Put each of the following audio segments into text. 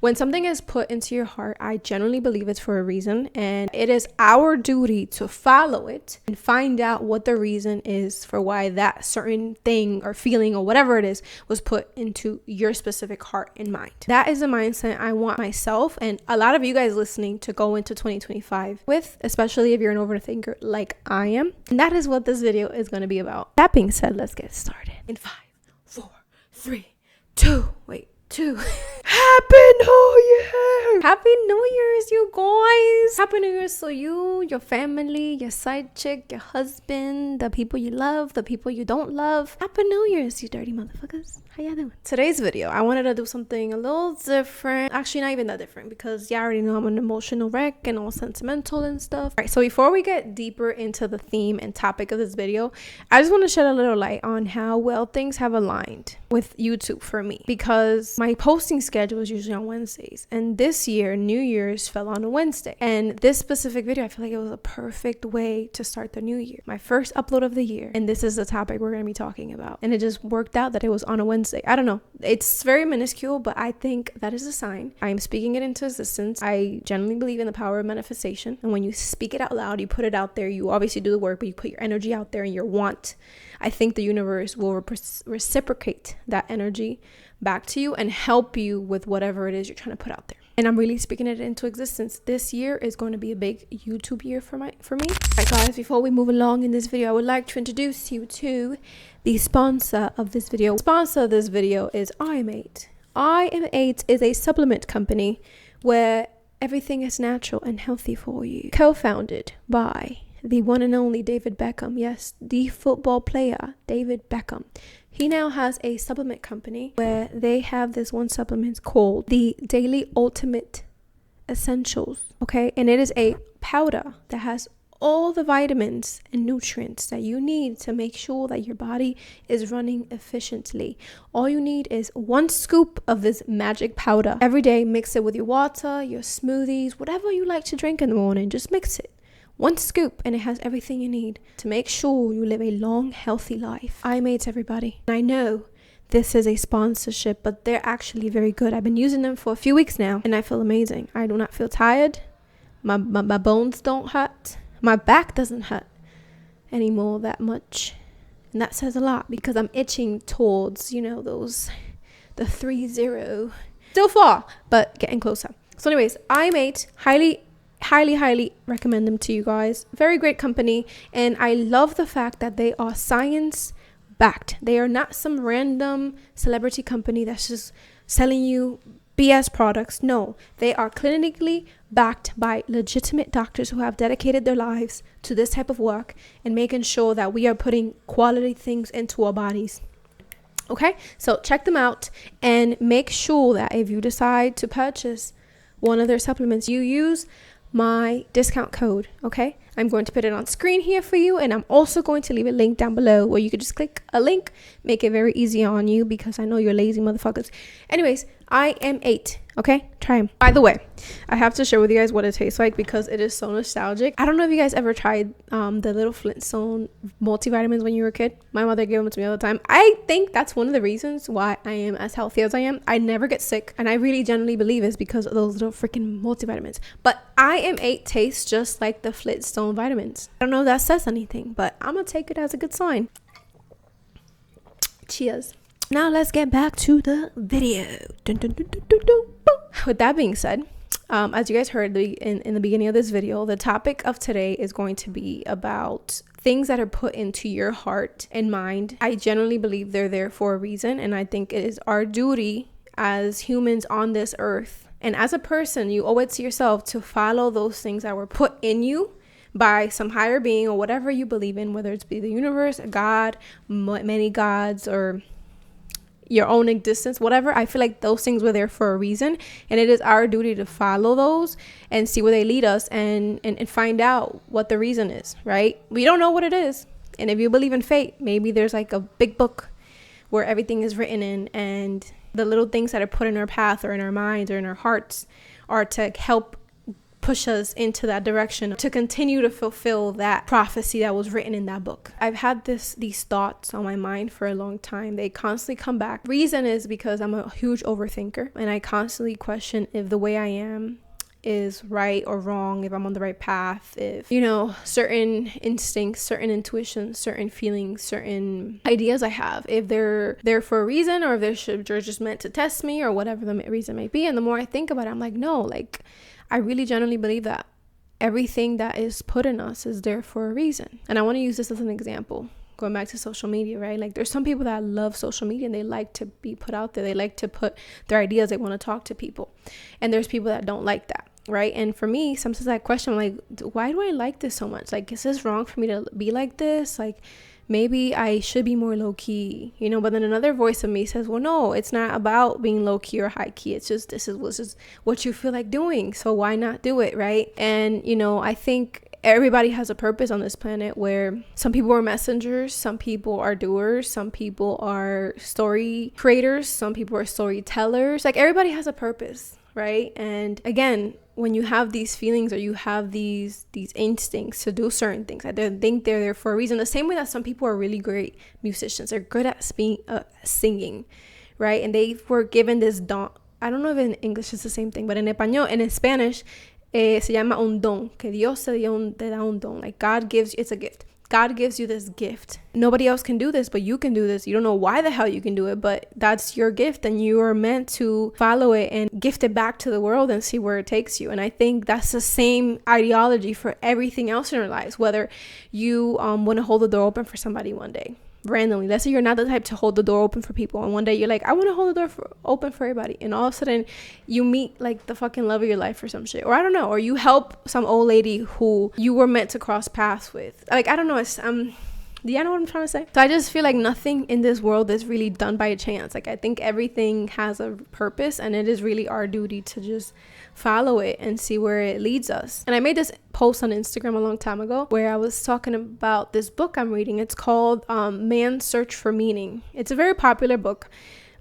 When something is put into your heart, I generally believe it's for a reason, and it is our duty to follow it and find out what the reason is for why that certain thing or feeling or whatever it is was put into your specific heart and mind. That is a mindset I want myself and a lot of you guys listening to go into 2025 with, especially if you're an overthinker like I am. And that is what this video is going to be about. That being said, let's get started. In 5, 4, 3, 2, Happy New Year! Happy New Year's, you guys! Happy New Year's to you, your family, your side chick, your husband, the people you love, the people you don't love. Happy New Year's, you dirty motherfuckers. How y'all doing? Today's video, I wanted to do something a little different. Actually, not even that different because y'all already know I'm an emotional wreck and all sentimental and stuff. All right, so before we get deeper into the theme and topic of this video, I just want to shed a little light on how well things have aligned with YouTube for me, because my posting schedule is usually on Wednesdays, and this year New Year's fell on a Wednesday, and this specific video I feel like it was a perfect way to start the new year, my first upload of the year, and this is the topic we're going to be talking about. And it just worked out that it was on a Wednesday. I don't know, it's very minuscule, but I think that is a sign. I am speaking it into existence. I generally believe in the power of manifestation, and when you speak it out loud, you put it out there, you obviously do the work, but you put your energy out there and your want. I think the universe will reciprocate that energy back to you and help you with whatever it is you're trying to put out there. And I'm really speaking it into existence. This year is going to be a big YouTube year for me. Alright guys, before we move along in this video, I would like to introduce you to the sponsor of this video. The sponsor of this video is IM8. IM8 is a supplement company where everything is natural and healthy for you. Co-founded by the one and only David Beckham. Yes, the football player, David Beckham. He now has a supplement company where they have this one supplement called the Daily Ultimate Essentials. Okay, and it is a powder that has all the vitamins and nutrients that you need to make sure that your body is running efficiently. All you need is 1 scoop of this magic powder every day. Mix it with your water, your smoothies, whatever you like to drink in the morning. Just mix it. 1 scoop, and it has everything you need to make sure you live a long, healthy life. IM8, everybody. I know this is a sponsorship, but they're actually very good. I've been using them for a few weeks now, and I feel amazing. I do not feel tired. My bones don't hurt. My back doesn't hurt anymore that much. And that says a lot because I'm itching towards, you know, the 3-0. Still far, but getting closer. So anyways, IM8, highly recommend them to you guys. Very great company, and I love the fact that they are science backed. They are not some random celebrity company that's just selling you BS products. No, they are clinically backed by legitimate doctors who have dedicated their lives to this type of work and making sure that we are putting quality things into our bodies. Okay, so check them out and make sure that if you decide to purchase one of their supplements, you use my discount code. Okay, I'm going to put it on screen here for you, and I'm also going to leave a link down below where you could just click a link, make it very easy on you because I know you're lazy motherfuckers. Anyways, IM8. Okay, try them. By the way, I have to share with you guys what it tastes like because it is so nostalgic. I don't know if you guys ever tried the little Flintstone multivitamins when you were a kid. My mother gave them to me all the time. I think that's one of the reasons why I am as healthy as I am. I never get sick, and I really genuinely believe it's because of those little freaking multivitamins. But IM8 tastes just like the Flintstone vitamins. I don't know if that says anything, but I'm gonna take it as a good sign. Cheers. Now let's get back to the video. Dun, dun, dun, dun, dun, dun. With that being said, as you guys heard in the beginning of this video, the topic of today is going to be about things that are put into your heart and mind. I generally believe they're there for a reason, and I think it is our duty as humans on this earth, and as a person, you owe it to yourself to follow those things that were put in you by some higher being or whatever you believe in, whether it's be the universe, God, many gods, or your own existence, whatever. I feel like those things were there for a reason, and it is our duty to follow those and see where they lead us and find out what the reason is, right? We don't know what it is. And if you believe in fate, maybe there's like a big book where everything is written in, and the little things that are put in our path or in our minds or in our hearts are to help push us into that direction to continue to fulfill that prophecy that was written in that book. I've had these thoughts on my mind for a long time. They constantly come back. Reason is because I'm a huge overthinker, and I constantly question if the way I am is right or wrong, if I'm on the right path, if, you know, certain instincts, certain intuitions, certain feelings, certain ideas I have, if they're there for a reason, or if they're just meant to test me, or whatever the reason may be. And the more I think about it, I'm like, no, like, I really genuinely believe that everything that is put in us is there for a reason. And I want to use this as an example. Going back to social media, right? Like, there's some people that love social media and they like to be put out there. They like to put their ideas. They want to talk to people. And there's people that don't like that, right? And for me, sometimes I question, like, why do I like this so much? Like, is this wrong for me to be like this? Like, maybe I should be more low key, you know? But then another voice of me says, well, no, it's not about being low key or high key. It's just, this is what you feel like doing. So why not do it, right? And, you know, I think everybody has a purpose on this planet, where some people are messengers, some people are doers, some people are story creators, some people are storytellers. Like, everybody has a purpose, right? And again, when you have these feelings, or you have these instincts to do certain things, I think they're there for a reason. The same way that some people are really great musicians, they're good at singing, right? And they were given this don. I don't know if in English it's the same thing, but in español, and in Spanish, se llama un don, que Dios te da un don. Like, God gives you, it's a gift. God gives you this gift. Nobody else can do this, but you can do this. You don't know why the hell you can do it, but that's your gift, and you are meant to follow it and gift it back to the world and see where it takes you. And I think that's the same ideology for everything else in our lives. Whether you want to hold the door open for somebody one day, randomly, let's say you're not the type to hold the door open for people, and one day you're like, I want to hold the door open for everybody, and all of a sudden you meet like the fucking love of your life or some shit, or I don't know, or you help some old lady who you were meant to cross paths with. Like, I don't know, it's do you know what I'm trying to say? So I just feel like nothing in this world is really done by chance. Like, I think everything has a purpose, and it is really our duty to just follow it and see where it leads us. And I made this post on Instagram a long time ago where I was talking about this book I'm reading. It's called Man's Search for Meaning. It's a very popular book,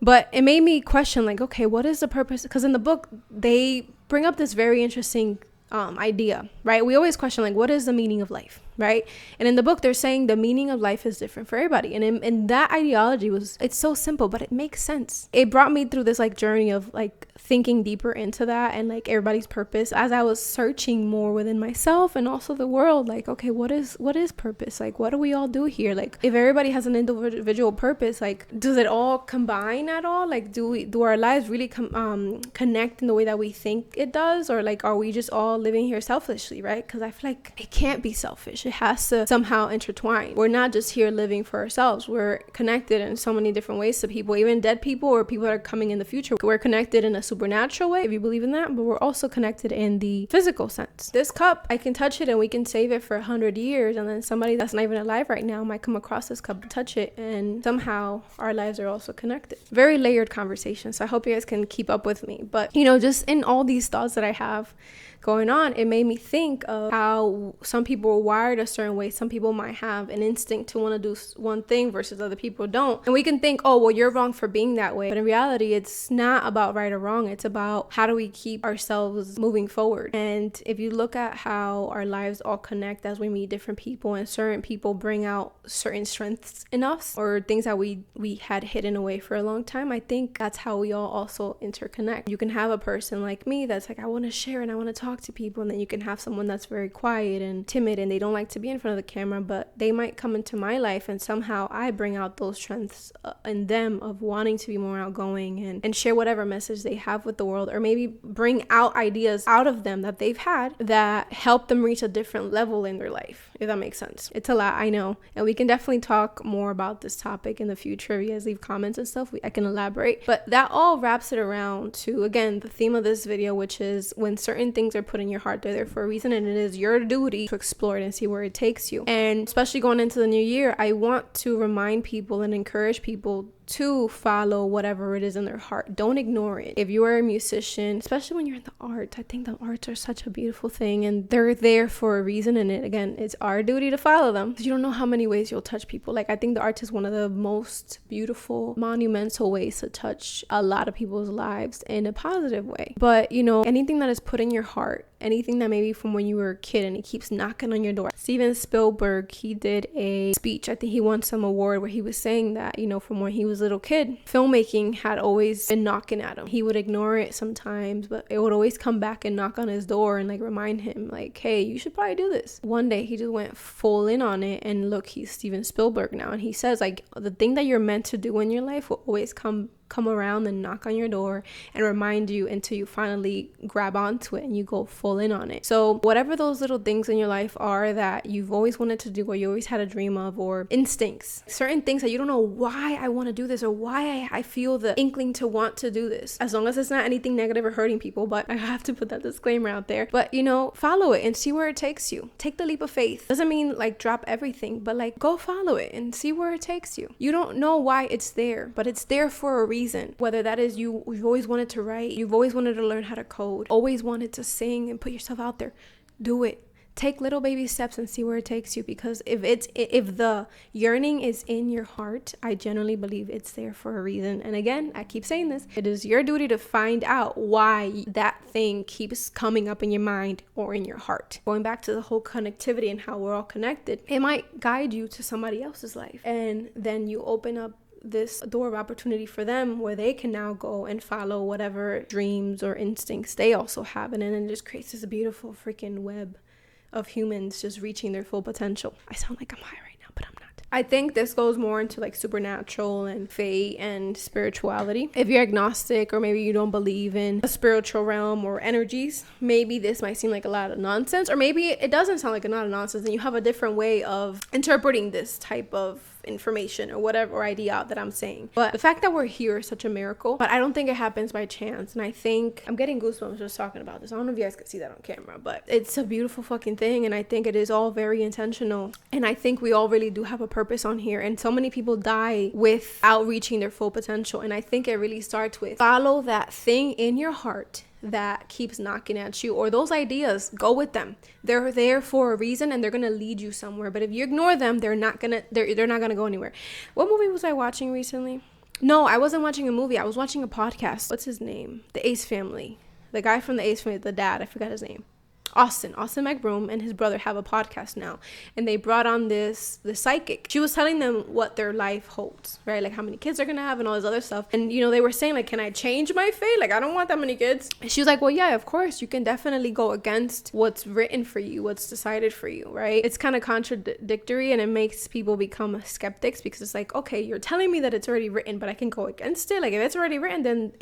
but it made me question, like, okay, what is the purpose? Because in the book, they bring up this very interesting idea, right? We always question, like, what is the meaning of life, right? And in the book, they're saying the meaning of life is different for everybody. And in that ideology it's so simple, but it makes sense. It brought me through this like journey of like thinking deeper into that and like everybody's purpose as I was searching more within myself and also the world. Like, okay, what is purpose? Like, what do we all do here? Like, if everybody has an individual purpose, like, does it all combine at all? Like, do our lives really connect in the way that we think it does? Or like, are we just all living here selfishly, right? Because I feel like it can't be selfish. It has to somehow intertwine. We're not just here living for ourselves. We're connected in so many different ways to people, even dead people or people that are coming in the future. We're connected in a supernatural way, if you believe in that, but we're also connected in the physical sense. This cup, I can touch it and we can save it for 100 years, and then somebody that's not even alive right now might come across this cup, touch it, and somehow our lives are also connected. Very layered conversation, so I hope you guys can keep up with me. But, you know, just in all these thoughts that I have going on, it made me think of how some people are wired a certain way. Some people might have an instinct to want to do one thing versus other people don't. And we can think, oh, well, you're wrong for being that way. But in reality, it's not about right or wrong. It's about how do we keep ourselves moving forward. And if you look at how our lives all connect as we meet different people, and certain people bring out certain strengths in us or things that we had hidden away for a long time, I think that's how we all also interconnect. You can have a person like me that's like, I want to share and I want to talk to people, and then you can have someone that's very quiet and timid and they don't like to be in front of the camera, but they might come into my life and somehow I bring out those strengths in them of wanting to be more outgoing and share whatever message they have with the world, or maybe bring out ideas out of them that they've had that help them reach a different level in their life, if that makes sense. It's a lot, I know, and we can definitely talk more about this topic in the future. If you guys leave comments and stuff, I can elaborate, but that all wraps it around to, again, the theme of this video, which is when certain things are put in your heart, they're there for a reason, and it is your duty to explore it and see where it takes you. And especially going into the new year, I want to remind people and encourage people to follow whatever it is in their heart. Don't ignore it. If you are a musician, especially when you're in the arts, I think the arts are such a beautiful thing, and they're there for a reason. And it's our duty to follow them. You don't know how many ways you'll touch people. Like, I think the arts is one of the most beautiful, monumental ways to touch a lot of people's lives in a positive way. But anything that is put in your heart, anything that maybe from when you were a kid and it keeps knocking on your door. Steven Spielberg, he did a speech, I think he won some award, where he was saying that from when he was a little kid, filmmaking had always been knocking at him. He would ignore it sometimes, but it would always come back and knock on his door and remind him hey, you should probably do this. One day he just went full in on it, and look, he's Steven Spielberg now, and he says the thing that you're meant to do in your life will always come around and knock on your door and remind you until you finally grab onto it and you go full in on it. So whatever those little things in your life are that you've always wanted to do, or you always had a dream of, or instincts, certain things that you don't know why I want to do this, or why I feel the inkling to want to do this, as long as it's not anything negative or hurting people. But I have to put that disclaimer out there. But follow it and see where it takes you. Take the leap of faith. Doesn't mean drop everything, but go follow it and see where it takes you. You don't know why it's there, but it's there for a reason. Whether that is you've always wanted to write, you've always wanted to learn how to code, always wanted to sing and put yourself out there, do it. Take little baby steps and see where it takes you, because if the yearning is in your heart, I genuinely believe it's there for a reason. And again, I keep saying this, it is your duty to find out why that thing keeps coming up in your mind or in your heart. Going back to the whole connectivity and how we're all connected, it might guide you to somebody else's life, and then you open up this door of opportunity for them where they can now go and follow whatever dreams or instincts they also have, and then it just creates this beautiful freaking web of humans just reaching their full potential. I sound like I'm high right now, but I'm not. I think this goes more into supernatural and fate and spirituality. If you're agnostic, or maybe you don't believe in a spiritual realm or energies, maybe this might seem like a lot of nonsense, or maybe it doesn't sound like a lot of nonsense and you have a different way of interpreting this type of information or whatever idea that I'm saying. But the fact that we're here is such a miracle, but I don't think it happens by chance. And I think I'm getting goosebumps just talking about this. I don't know if you guys can see that on camera, but it's a beautiful fucking thing, and I think it is all very intentional, and I think we all really do have a purpose on here. And so many people die without reaching their full potential, and I think it really starts with follow that thing in your heart that keeps knocking at you, or those ideas. Go with them. They're there for a reason, and they're gonna lead you somewhere. But if you ignore them, they're not gonna go anywhere. What movie was I watching recently? No, I wasn't watching a movie. I was watching a podcast. What's his name? The Ace Family. The guy from the Ace Family, the dad. I forgot his name. Austin McBroom and his brother have a podcast now, and they brought on the psychic. She was telling them what their life holds, right? How many kids they're gonna have and all this other stuff. And they were saying can I change my fate? I don't want that many kids. And she was like, well, yeah, of course you can definitely go against what's written for you, what's decided for you, right? It's kind of contradictory, and it makes people become skeptics, because it's okay, you're telling me that it's already written, but I can go against it. If it's already written, then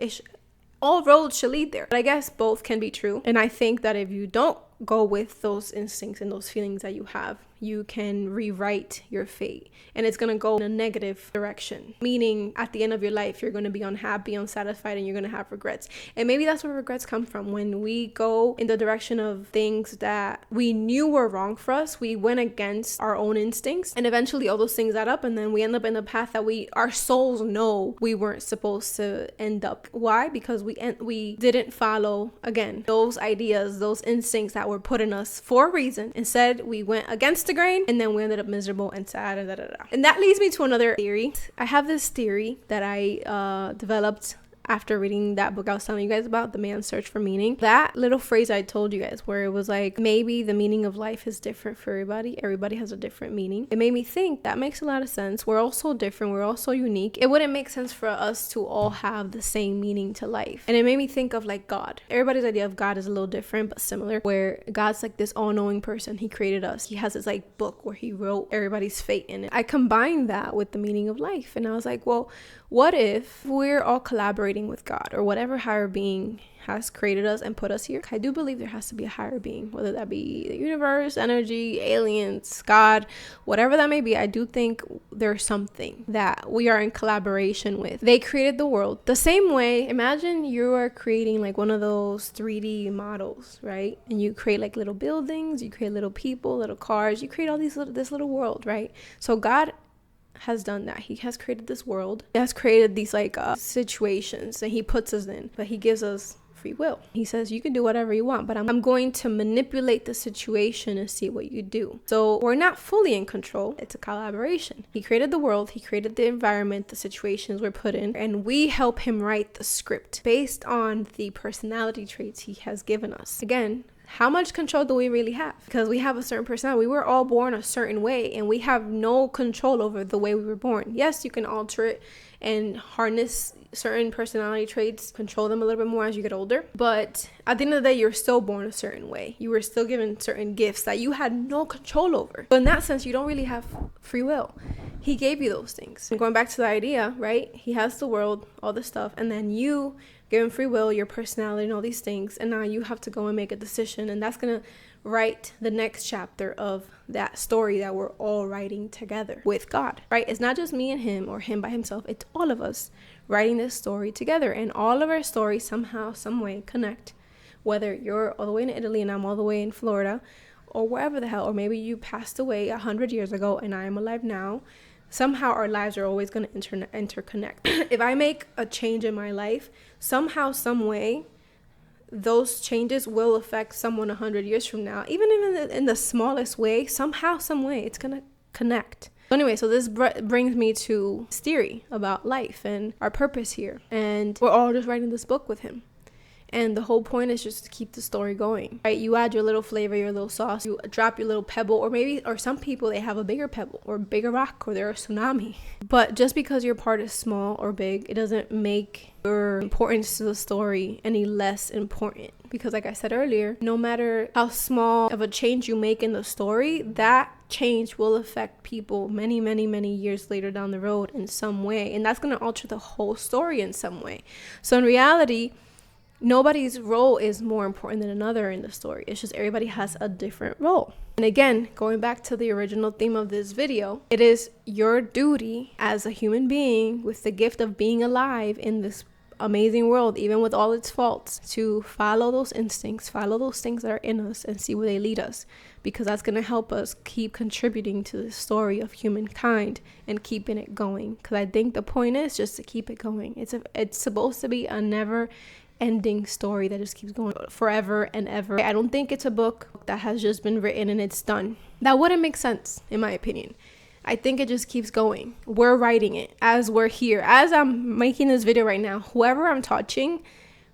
all roads should lead there. But I guess both can be true. And I think that if you don't go with those instincts and those feelings that you have, you can rewrite your fate, and it's going to go in a negative direction, meaning at the end of your life you're going to be unhappy, unsatisfied, and you're going to have regrets. And maybe that's where regrets come from. When we go in the direction of things that we knew were wrong for us, we went against our own instincts, and eventually all those things add up, and then we end up in the path that our souls know we weren't supposed to end up. Why? Because we didn't follow, again, those ideas, those instincts that were put in us for a reason. Instead, we went against the grain, and then we ended up miserable and sad and And that leads me to another theory. I have this theory that I developed after reading that book I was telling you guys about, The Man's Search for Meaning. That little phrase I told you guys, where it was maybe the meaning of life is different for everybody. Everybody has a different meaning. It made me think that makes a lot of sense. We're all so different. We're all so unique. It wouldn't make sense for us to all have the same meaning to life. And it made me think of God. Everybody's idea of God is a little different, but similar, where God's this all-knowing person. He created us. He has this book where he wrote everybody's fate in it. I combined that with the meaning of life, and I was well, what if we're all collaborating with God, or whatever higher being has created us and put us here? I do believe there has to be a higher being, whether that be the universe, energy, aliens, God, whatever that may be. I do think there's something that we are in collaboration with. They created the world the same way. Imagine you are creating one of those 3D models, right? And you create little buildings, you create little people, little cars, you create all this little world, right? So God has done that. He has created this world. He has created these like situations that he puts us in, but he gives us free will. He says you can do whatever you want, but I'm going to manipulate the situation and see what you do. So we're not fully in control. It's a collaboration. He created the world, he created the environment, the situations we're put in, and we help him write the script based on the personality traits he has given us. Again, how much control do we really have? Because we have a certain personality. We were all born a certain way, and we have no control over the way we were born. Yes, you can alter it and harness certain personality traits, control them a little bit more as you get older. But at the end of the day, you're still born a certain way. You were still given certain gifts that you had no control over. So in that sense, you don't really have free will. He gave you those things. And going back to the idea, right? He has the world, all this stuff, and then you give him free will, your personality, and all these things, and now you have to go and make a decision, and that's gonna write the next chapter of that story that we're all writing together with God, right? It's not just me and him or him by himself. It's all of us writing this story together, and all of our stories somehow, some way connect, whether you're all the way in Italy and I'm all the way in Florida or wherever the hell, or maybe you passed away 100 years ago and I am alive now. Somehow our lives are always going to interconnect. If I make a change in my life, somehow, some way, those changes will affect someone 100 years from now. Even in the smallest way, somehow, some way, it's going to connect. Anyway, so this brings me to this theory about life and our purpose here. And we're all just writing this book with him. And the whole point is just to keep the story going, right? You add your little flavor, your little sauce, you drop your little pebble, or some people, they have a bigger pebble or a bigger rock, or they're a tsunami. But just because your part is small or big, it doesn't make your importance to the story any less important. Because like I said earlier, no matter how small of a change you make in the story, that change will affect people many, many, many years later down the road in some way. And that's going to alter the whole story in some way. So in reality, nobody's role is more important than another in the story. It's just everybody has a different role. And again, going back to the original theme of this video, it is your duty as a human being with the gift of being alive in this amazing world, even with all its faults, to follow those instincts, follow those things that are in us and see where they lead us, because that's going to help us keep contributing to the story of humankind and keeping it going. Because I think the point is just to keep it going. It's supposed to be a never ending story that just keeps going forever and ever. I don't think it's a book that has just been written and it's done. That wouldn't make sense, in my opinion. I think it just keeps going. We're writing it as we're here. As I'm making this video right now, whoever I'm touching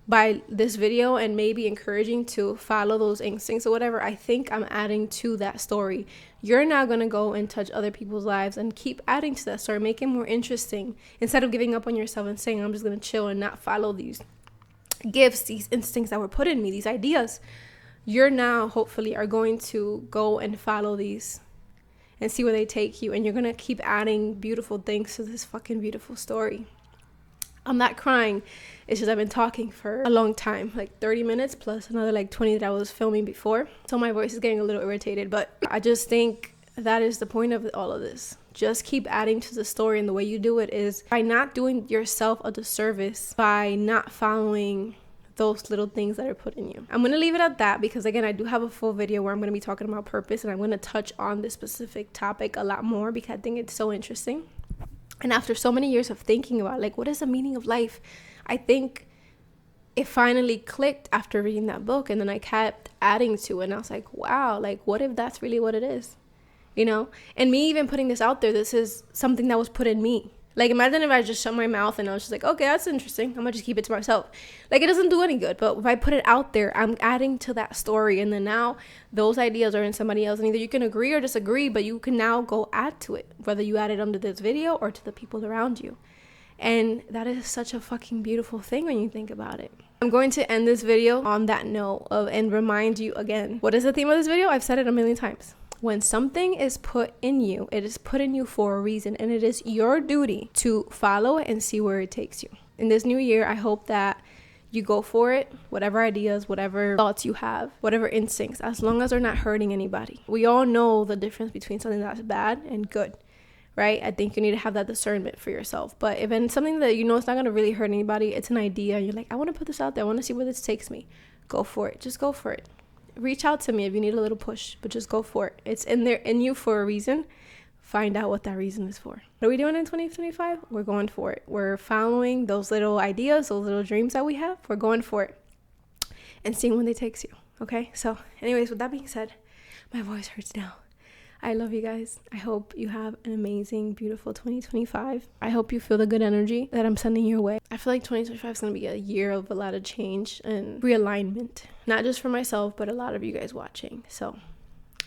by this video and maybe encouraging to follow those instincts or whatever, I think I'm adding to that story. You're now going to go and touch other people's lives and keep adding to that story, make it more interesting. Instead of giving up on yourself and saying, I'm just going to chill and not follow these gifts, these instincts that were put in me, these ideas, you're now hopefully are going to go and follow these and see where they take you, and you're gonna keep adding beautiful things to this fucking beautiful story. I'm not crying, it's just I've been talking for a long time, like 30 minutes plus another like 20 that I was filming before, so my voice is getting a little irritated. But I just think that is the point of all of this. Just keep adding to the story, and the way you do it is by not doing yourself a disservice, by not following those little things that are put in you. I'm going to leave it at that, because again, I do have a full video where I'm going to be talking about purpose, and I'm going to touch on this specific topic a lot more because I think it's so interesting. And after so many years of thinking about like, what is the meaning of life? I think it finally clicked after reading that book, and then I kept adding to it, and I was like, wow, like what if that's really what it is? You know, and me even putting this out there, this is something that was put in me. Like, imagine if I just shut my mouth and I was just like, okay, that's interesting, I'm gonna just keep it to myself. Like, it doesn't do any good. But if I put it out there, I'm adding to that story, and then now those ideas are in somebody else, and either you can agree or disagree, but you can now go add to it, whether you add it under this video or to the people around you. And that is such a fucking beautiful thing when you think about it. I'm going to end this video on that note and remind you again, what is the theme of this video? I've said it a million times. When something is put in you, it is put in you for a reason, and it is your duty to follow it and see where it takes you. In this new year, I hope that you go for it, whatever ideas, whatever thoughts you have, whatever instincts, as long as they're not hurting anybody. We all know the difference between something that's bad and good, right? I think you need to have that discernment for yourself. But if it's something that you know it's not going to really hurt anybody, it's an idea, and you're like, I want to put this out there, I want to see where this takes me, go for it. Just go for it. Reach out to me if you need a little push, but just go for it. It's in you for a reason. find out what that reason is for. What are we doing in 2025? We're going for it. We're following those little ideas, those little dreams that we have. We're going for it and seeing where they takes you. Okay? So anyways, with that being said, my voice hurts now. I love you guys. I hope you have an amazing, beautiful 2025. I hope you feel the good energy that I'm sending your way. I feel like 2025 is going to be a year of a lot of change and realignment, not just for myself, but a lot of you guys watching. So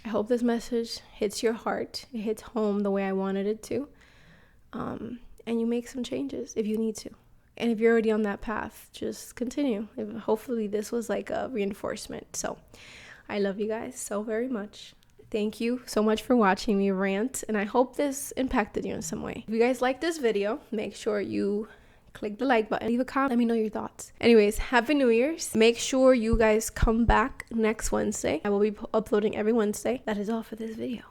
I hope this message hits your heart. It hits home the way I wanted it to. And you make some changes if you need to. And if you're already on that path, just continue. Hopefully this was like a reinforcement. So I love you guys so very much. Thank you so much for watching me rant, and I hope this impacted you in some way. If you guys like this video, make sure you click the like button, leave a comment, let me know your thoughts. Anyways, Happy New Year's. Make sure you guys come back next Wednesday. I will be uploading every Wednesday. That is all for this video.